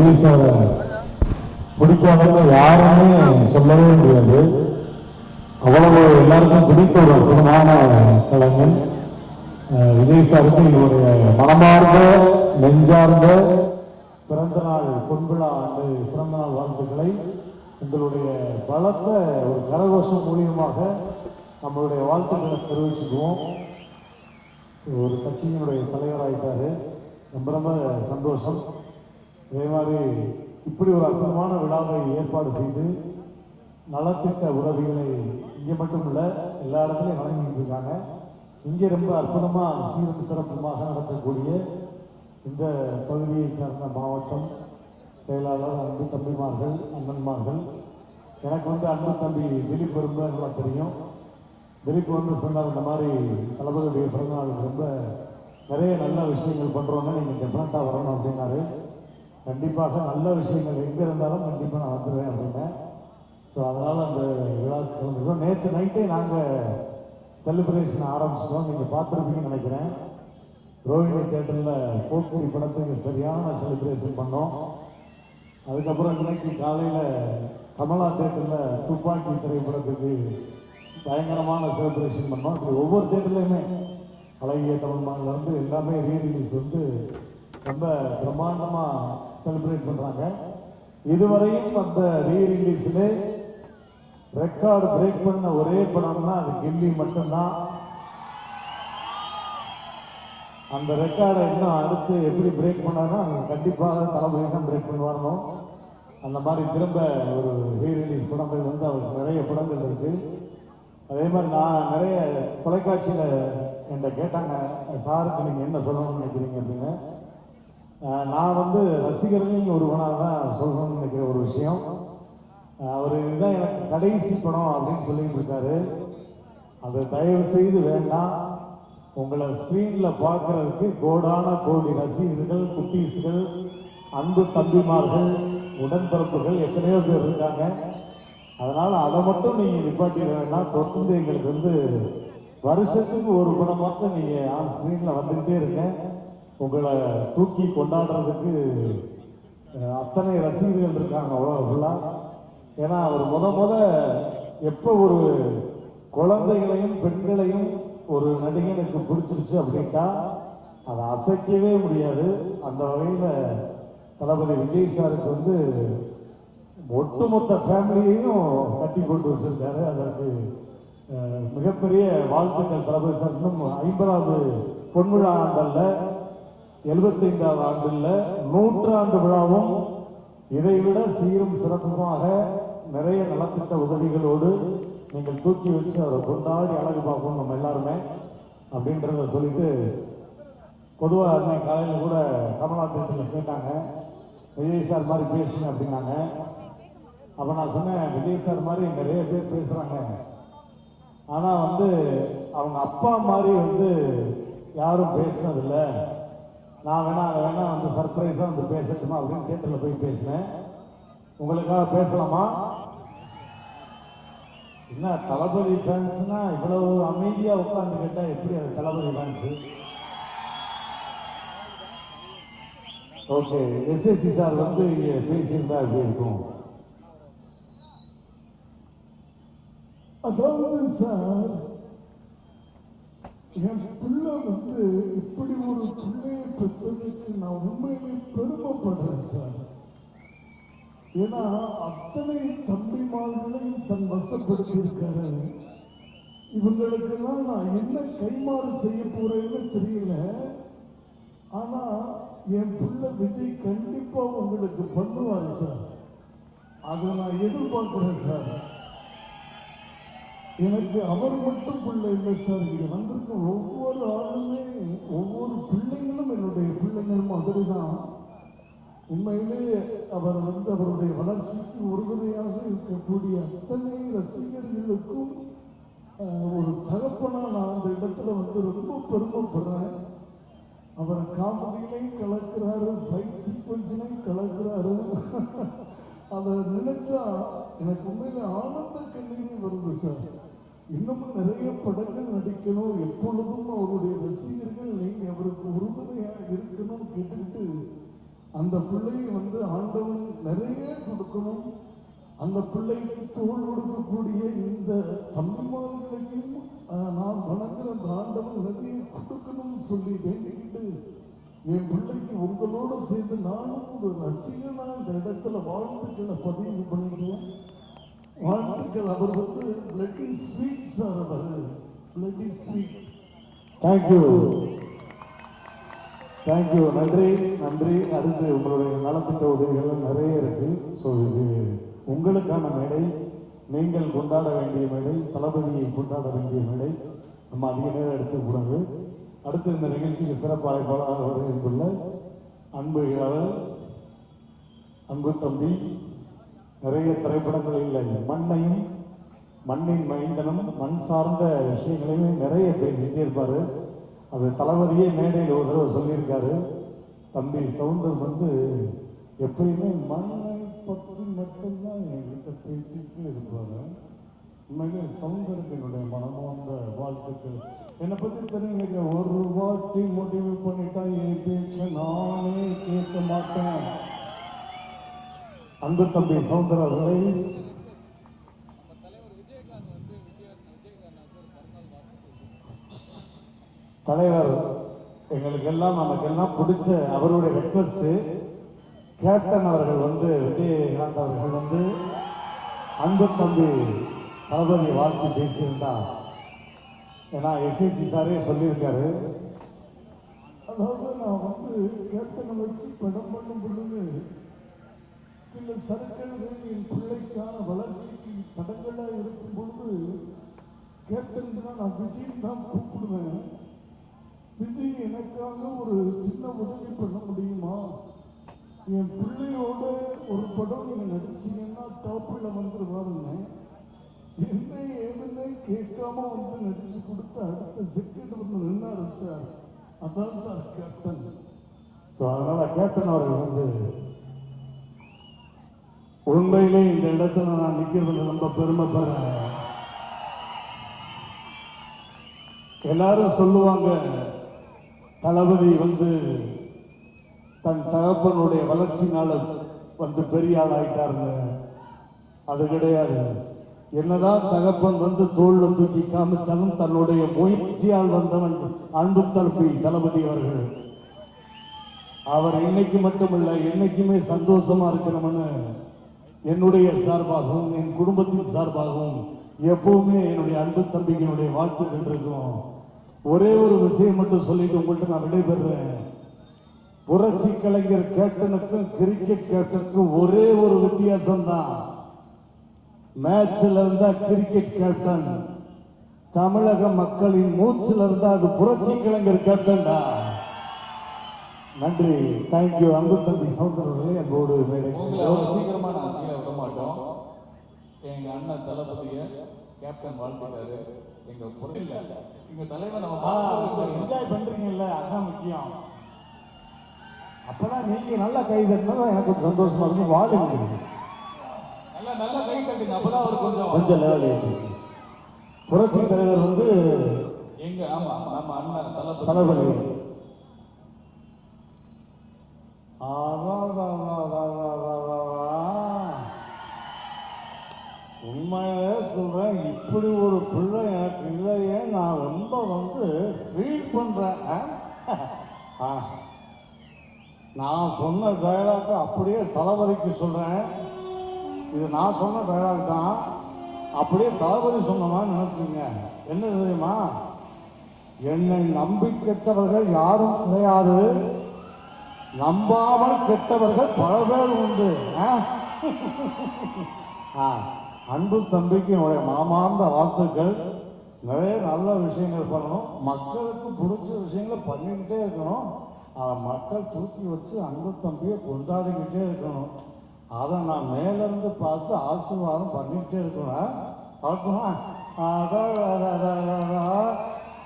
விஜய் சாரை பிடிக்காதவங்க யாருமே சொல்லவே முடியாது. அவ்வளவு எல்லாருக்கும் பிடித்த ஒரு அற்புதமான கலைஞன் விஜய் சாருக்கு என்னுடைய மனமார்ந்த நெஞ்சார்ந்த பிறந்தநாள் பொன்விழா ஆண்டு பிறந்தநாள் வாழ்த்துக்களை உங்களுடைய பலத்த ஒரு கரகோஷம் மூலியமாக நம்மளுடைய வாழ்த்துக்களை தெரிவிச்சுக்குவோம். ஒரு கட்சியினுடைய தலைவராயிட்டாரு, ரொம்ப ரொம்ப சந்தோஷம். அதே மாதிரி இப்படி ஒரு அற்புதமான விழாவை ஏற்பாடு செய்து நலத்திட்ட உதவிகளை இங்கே மட்டும் இல்லை எல்லா இடத்துலையும் வழங்கிட்டு இருக்காங்க. இங்கே ரொம்ப அற்புதமாக சீரும் சிறப்புமாக நடத்தக்கூடிய இந்த பகுதியை சார்ந்த மாவட்டம் செயலாளர் அன்பு தம்பிமார்கள் அண்ணன்மார்கள், எனக்கு அன்பு தம்பி திலீப் ரொம்ப நல்லா தெரியும். திலீப் சொன்னார், இந்த மாதிரி தளபதியுடைய பிறந்தநாளுக்கு ரொம்ப நிறைய நல்ல விஷயங்கள் பண்ணுறோன்னா நீங்கள் டெஃபினட்டாக வரணும் அப்படின்னாரு. கண்டிப்பாக நல்ல விஷயங்கள் எங்கே இருந்தாலும் கண்டிப்பாக நான் வந்துடுவேன் அப்படின்னேன். ஸோ அதனால் அந்த விழாவுக்கு கலந்துக்கிறோம். நேற்று நைட்டே நாங்கள் செலிப்ரேஷன் ஆரம்பிச்சிட்டோம். நீங்கள் பார்த்துருப்பீங்கன்னு நினைக்கிறேன். ரோஹிணி தேட்டரில் போக்கிரி படத்துக்கு சரியான செலிப்ரேஷன் பண்ணோம். அதுக்கப்புறம் இன்னைக்கு காலையில் கமலா தேட்டரில் துப்பாக்கி திரைப்படத்துக்கு பயங்கரமான செலிப்ரேஷன் பண்ணோம். இப்படி ஒவ்வொரு தேட்டர்லையுமே அழகிய தமிழ் மாநில எல்லாமே ரீரிலீஸ் ரொம்ப பிரம்மாண்டமாக செலிப்ரேட் பண்ணுறாங்க. இதுவரையும் அந்த ரீரிலீஸில் ரெக்கார்டு பிரேக் பண்ண ஒரே படம்னா அது கில்லி மட்டும்தான். அந்த ரெக்கார்டை இன்னும் அடுத்து எப்படி பிரேக் பண்ணாலும் அது கண்டிப்பாக தளபதி தான் பிரேக் பண்ணுவாரோ. அந்த மாதிரி திரும்ப ஒரு ரீரிலீஸ் படங்கள் அவருக்கு நிறைய படங்கள் இருக்கு. அதே மாதிரி நான் நிறைய தொலைக்காட்சியில் என்கிட்ட கேட்டாங்க, சாருக்கு நீங்கள் என்ன சொல்லணும்னு நினைக்கிறீங்க அப்படின்னு. நான் ரசிகர்களின் ஒருவனாக தான் சொல்லணும்னு நினைக்கிற ஒரு விஷயம். அவர் இதுதான் எனக்கு கடைசி படம் அப்படின்னு சொல்லிட்டு இருக்காரு. அதை தயவு செய்து வேண்டாம். உங்களை ஸ்க்ரீனில் பார்க்கறதுக்கு கோடான கோடி ரசிகர்கள், குட்டீஸ்கள், அன்பு தம்பிமார்கள், உடன்பிறப்புகள் எத்தனையோ பேர் இருக்காங்க. அதனால் அதை மட்டும் நீங்கள் நிப்பாட்டிட வேண்டாம். தொடர்ந்து எங்களுக்கு வருஷத்துக்கு ஒரு படமாக நீங்கள் ஆன் ஸ்க்ரீனில் வந்துக்கிட்டே இருங்க. உங்களை தூக்கி கொண்டாடுறதுக்கு அத்தனை ரசிகர்கள் இருக்காங்க அவ்வளோ ஃபுல்லாக. ஏன்னா அவர் எப்போ ஒரு குழந்தைகளையும் பெண்களையும் ஒரு நடிகனுக்கு பிடிச்சிருச்சு அப்படின்ட்டா அதை அசைக்கவே முடியாது. அந்த வகையில் தளபதி விஜய் சாருக்கு ஒட்டுமொத்த ஃபேமிலியையும் கட்டி போட்டு வச்சிருக்காரு. அதற்கு மிகப்பெரிய வாழ்த்துக்கள் தளபதி சார். இன்னும் 50வது பொன்விழா ஆண்டல்ல, 75வது ஆண்டில் 100ஆண்டு விழாவும் இதைவிட சீரும் சிறப்புமாக நிறைய நலத்திட்ட உதவிகளோடு நீங்கள் தூக்கி வச்சு அவரை கொண்டாடி அழகு பார்ப்போம் நம்ம எல்லாருமே அப்படின்றத சொல்லிட்டு, பொதுவாக அன்னைக்கு காலையில் கூட கமலா தேட்டரில் கேட்டாங்க, விஜய் சார் மாதிரி பேசுங்க அப்படின்னாங்க. அப்போ நான் சொன்னேன், விஜய் சார் மாதிரி நிறைய பேர் பேசுகிறாங்க, ஆனால் அவங்க அப்பா மாதிரி யாரும் பேசுனதில்லை. நான் அதை சர்ப்ரைஸாக பேசட்டுமா அப்படின்னு தேட்டரில் போய் பேசினேன். உங்களுக்காக பேசலாமா? என்ன தளபதி ஃபேன்ஸ்னா இவ்வளவு அமைதியாக உட்காந்து கேட்டால் எப்படி அது தளபதி ஃபேன்ஸு? ஓகே, எஸ்எஸ்சி சார் பேசியிருந்தா எப்படி இருக்கும்? அதாவது சார், என் பிள்ளை இப்படி ஒரு பிள்ளையை பெற்றதுக்கு நான் உண்மையிலே பெருமைப்படுறேன் சார். ஏன்னா அத்தனை தம்பிமார்களையும் தன் வசப்படுத்தி இருக்காரு. இவங்களுக்கெல்லாம் நான் என்ன கைமாறு செய்ய போறேன்னு தெரியல. ஆனா என் பிள்ளை விஜய் கண்டிப்பா உங்களுக்கு பண்ணுவாரு சார். அதை நான் எதிர்பார்க்கிறேன் சார். எனக்கு அவர் மட்டும் பிள்ளை இல்லை சார், இங்க வந்திருக்க ஒவ்வொரு ஆளுமே ஒவ்வொரு பிள்ளைங்களும் என்னுடைய பிள்ளைங்களும் மாதிரிதான். உண்மையிலே அவர் அவருடைய வளர்ச்சிக்கு உறுதுணையாக இருக்கக்கூடிய அத்தனை ரசிகர்களுக்கும் ஒரு தகப்பனா நான் அந்த இடத்துல ரொம்ப பெருமைப்படுறேன். அவர் காமெடியிலையும் கலக்கிறாரு, ஃபைட் சீக்வன்ஸ்லையும் கலக்கிறாரு. அதை நினைச்சா எனக்கு உண்மையில ஆனந்த கண்ணீரே வருது சார். இன்னமும் நிறைய படங்கள் நடிக்கணும், எப்பொழுதும் அவருடைய ரசிகர்கள் நீங்க அவருக்கு உறுதுணையாக இருக்கணும்னு கேட்டுக்கிட்டு அந்த பிள்ளையை வந்து ஆண்டவன் நிறைய கொடுக்கணும். அந்த பிள்ளைக்கு தோல் கொடுக்கக்கூடிய இந்த தம்பிமார்களையும் நான் வணங்குற அந்த ஆண்டவன் நிறைய கொடுக்கணும்னு சொல்லி வேண்டிக்கிட்டு என் பிள்ளைக்கு உங்களோட சேர்ந்து நானும் ஒரு ரசிகனா இந்த இடத்துல வாழ்த்துக்களை பதிவு பண்ணிடுவேன். வாழ்த்துக்கள். அவர் வந்து பிளட்டி ஸ்வீட் சார். அவர் பிளட்டி ஸ்வீட். Thank you, thank you. நன்றி, நன்றி. அடுத்து உங்களுடைய நலத்திட்ட உதவிகள் நிறைய இருக்கு. ஸோ இது உங்களுக்கான மேடை, நீங்கள் கொண்டாட வேண்டிய மேடை, தளபதியை கொண்டாட வேண்டிய மேடை. நம்ம அதிக நேரம் எடுத்துக்கூடாது. அடுத்து இந்த நிகழ்ச்சிக்கு சிறப்பு அழைப்பாளராக வருகின்ற அன்பு இளவல், அன்பு தம்பி, நிறைய திரைப்படங்களில் மண்ணையும் மண்ணின் மைந்தனும் மண் சார்ந்த விஷயங்களையுமே நிறைய பேசிட்டே இருப்பார். அது தளபதியே மேடையில் ஒரு தடவை சொல்லியிருக்காரு. தம்பி சவுந்தர் வந்து எப்பயுமே மண்ணை பற்றி மட்டும்தான் என்கிட்ட பேசிட்டு இருப்பாங்க. உண்மையிலே சவுந்தருக்கு என்னுடைய மனமார்ந்த வாழ்த்துக்கள். என்னை பற்றி தெரியுங்க, ஒரு வாட்டி முடிவு பண்ணிட்டா என் பேச்ச நானே கேட்க மாட்டேன். அன்பு தம்பி சவுந்தர் அவர்களை தலைவர் எங்களுக்கெல்லாம் நமக்கெல்லாம் பிடிச்ச அவருடைய ரெக்வஸ்ட், கேப்டன் அவர்கள் வந்து விஜயகாந்த் அவர்கள் வந்து அன்பு தம்பி தளபதி வாழ்த்து பேசியிருந்தா. ஏன்னா எஸ்எஸ்சி சாரே சொல்லியிருக்காரு, அதாவது நான் வந்து கேப்டனை வச்சு படம் பண்ணும் பொழுது சில சரக்குகள் என் பிள்ளைக்கான வளர்ச்சிக்கு தடங்களாக இருக்கும் பொழுது கேப்டன் தான் நான் விஜய் தான் கூப்பிடுவேன். விஜய் எனக்காக ஒரு சின்ன உதவி பண்ண முடியுமா, என் பிள்ளையோட ஒரு படம் நீங்க நடிச்சீங்கன்னா டாப்பில் வந்துருவாருங்க. என்ன ஏதுன்னு கேட்காம வந்து நடிச்சு கொடுத்து அடுத்த செகண்ட் வந்து நின்னாரு சார். அதான் சார் கேப்டன். ஸோ அதனால கேப்டன் அவர்கள் வந்து உண்மையிலே இந்த இடத்துல நான் நிற்கிறது ரொம்ப பெருமைப்படுறேன். எல்லாரும் சொல்லுவாங்க தளபதி வந்து தன் தகப்பனுடைய வளர்ச்சினால வந்து பெரிய ஆள் ஆயிட்டாருன்னு. அது கிடையாது. என்னதான் தகப்பன் வந்து தோல்ல தூக்கி காமிச்சாலும் தன்னுடைய முயற்சியால் வந்தவன் அன்பு தம்பி தளபதி அவர்கள். அவர் இன்னைக்கு மட்டுமல்ல, என்னைக்குமே சந்தோஷமா இருக்கணும்னு என்னுடைய சார்பாகவும் என் குடும்பத்தின் சார்பாகவும் எப்பவுமே என்னுடைய அன்பு தம்பிகளுடைய வாழ்த்துக்கள் இருக்கும். ஒரே ஒரு விஷயம் மட்டும் சொல்லிட்டு உங்கள்கிட்ட நான் விடைபெறேன். புரட்சி கலைஞர் கேப்டனுக்கும் கிரிக்கெட் கேப்டனுக்கும் ஒரே ஒரு வித்தியாசம் தான். மேட்ச்ல இருந்தா கிரிக்கெட் கேப்டன், தமிழக மக்களின் மூச்சில் இருந்தா அது புரட்சி கலைஞர் கேப்டன் தான். நன்றி, தேங்க்யூ. அன்பு தம்பி சவுந்தரர்களே அன்போடு மேடை. அவ்வளவு சீக்கிரமா நான் கீழே விட மாட்டோம். எங்க அண்ணன் தளபதியை கேப்டன் வாழ்த்துட்டாரு. எங்க பொருள் எங்க தலைவர் நம்ம என்ஜாய் பண்றீங்கல்ல, அதான் முக்கியம். அப்பதான் நீங்க நல்லா கை தட்டினா எனக்கு கொஞ்சம் சந்தோஷமா இருக்கும். வாழுங்க நல்லா நல்லா கை தட்டுங்க, அப்பதான் அவர் கொஞ்சம் லெவல். புரட்சி தலைவர் வந்து எங்க ஆமா நம்ம அண்ணன் தளபதி. உண்மையிலே சொல்றேன், இப்படி ஒரு பிள்ளை எனக்கு இல்லையே, நான் ரொம்ப வந்து ஃபீல் பண்றேன். நான் சொன்ன டைலாக் அப்படியே தளபதிக்கு சொல்றேன். இது நான் சொன்ன டைலாக் தான், அப்படியே தளபதி சொன்ன மாதிரி நினைச்சுங்க. என்ன தெரியுமா, என்னை நம்பி கெட்டவர்கள் யாரும் கிடையாது, நம்பாமல் கெட்டவர்கள் பல பேர் உண்டு. அன்பு தம்பிக்கு என்னுடைய மனமார்ந்த வாழ்த்துக்கள். நிறைய நல்ல விஷயங்கள் பண்ணணும், மக்களுக்கு பிடிச்ச விஷயங்களை பண்ணிக்கிட்டே இருக்கணும். அதை மக்கள் தூக்கி வச்சு அன்பு தம்பியை கொண்டாடிக்கிட்டே இருக்கணும். அதை நான் மேலேருந்து பார்த்து ஆசீர்வாதம் பண்ணிக்கிட்டே இருக்கணும்.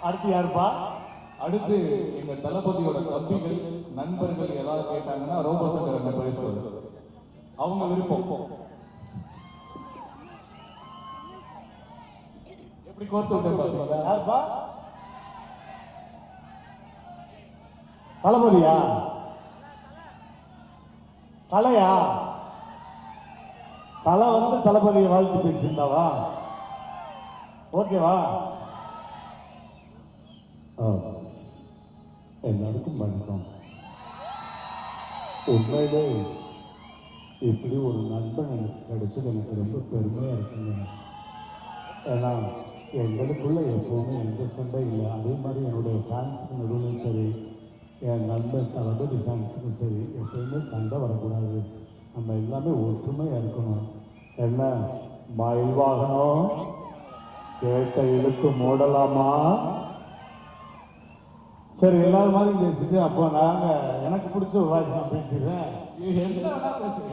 அடுத்து யாருப்பா? அடுத்து எங்க தளபதியோட தம்பிகள் நண்பர்கள் ஏதாவது கேட்டாங்கன்னா ரோபோசங்கர் பேசுவது அவங்க விருப்பம். எப்படி கோர்த்து விட்டு பாத்தீங்களா? யாருப்பா? தளபதியா? தலையா தலை வந்து தளபதியை வாழ்த்து பேசியிருந்தாவா? ஓகேவா? எல்லாருக்கும் வணக்கம். உண்மையிலே இப்படி ஒரு நண்பன் எனக்கு கிடைச்சது எனக்கு ரொம்ப பெருமையாக இருக்குங்க. ஏன்னா எங்களுக்குள்ள எப்போவுமே எந்த சண்டை இல்லை. அதே மாதிரி என்னுடைய ஃபேன்ஸுக்கு நடுவில் சரி, என் நண்பன் தளபதி ஃபேன்ஸுக்கும் சரி, எப்போவுமே சண்டை வரக்கூடாது. நம்ம எல்லாமே ஒற்றுமையாக இருக்கணும். என்ன மயில் வாகனம் கேட்ட இழுத்து மூடலாமா? சரி, எல்லாரும் மாதிரி பேசிட்டு அப்போ எனக்கு பிடிச்ச ஒரு வாய்ஸ் நான் பேசிடுறேன். என்ன வேணா பேசுங்க.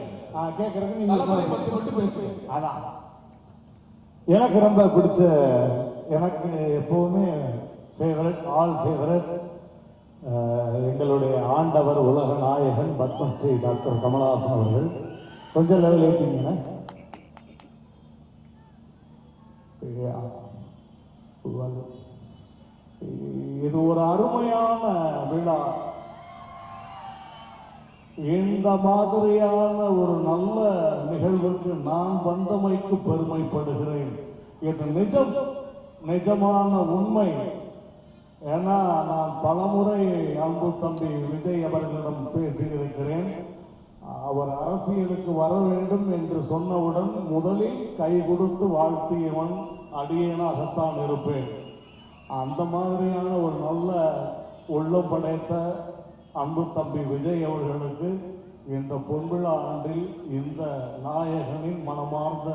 கேட்கறதுக்கு தளபதி நீங்க பத்தி மட்டும் பேசுங்க. அதான் எனக்கு ரொம்ப பிடிச்ச, எனக்கு எப்பவுமே ஃபேவரட், ஆல் ஃபேவரட், எங்களுடைய ஆண்டவர் உலக நாயகன் பத்மஸ்ரீ டாக்டர் கமலஹாசன் அவர்கள். கொஞ்சம் லெவல் ஏற்றிங்கன்னா இது ஒரு அருமையான விழா. இந்த மாதிரியான ஒரு நல்ல நிகழ்வுக்கு நான் வந்தமைக்கு பெருமைப்படுகிறேன். இது நிஜமான உண்மை. ஏன்னா நான் பலமுறை அன்பு தம்பி விஜய் அவர்களிடம் பேசியிருக்கிறேன். அவர் அரசியலுக்கு வர வேண்டும் என்று சொன்னவுடன் முதலில் கை கொடுத்து வாழ்த்தியவன் அடியேனாகத்தான் இருப்பேன். அந்த மாதிரியான ஒரு நல்ல உள்ளம் படைத்த அன்பு தம்பி விஜய் அவர்களுக்கு இந்த பொன்விழா ஆண்டில் இந்த நாயகனின் மனமார்ந்த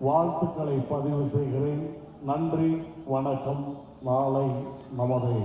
வாழ்த்துக்களை பதிவு செய்கிறேன். நன்றி, வணக்கம். நாளை நமதே.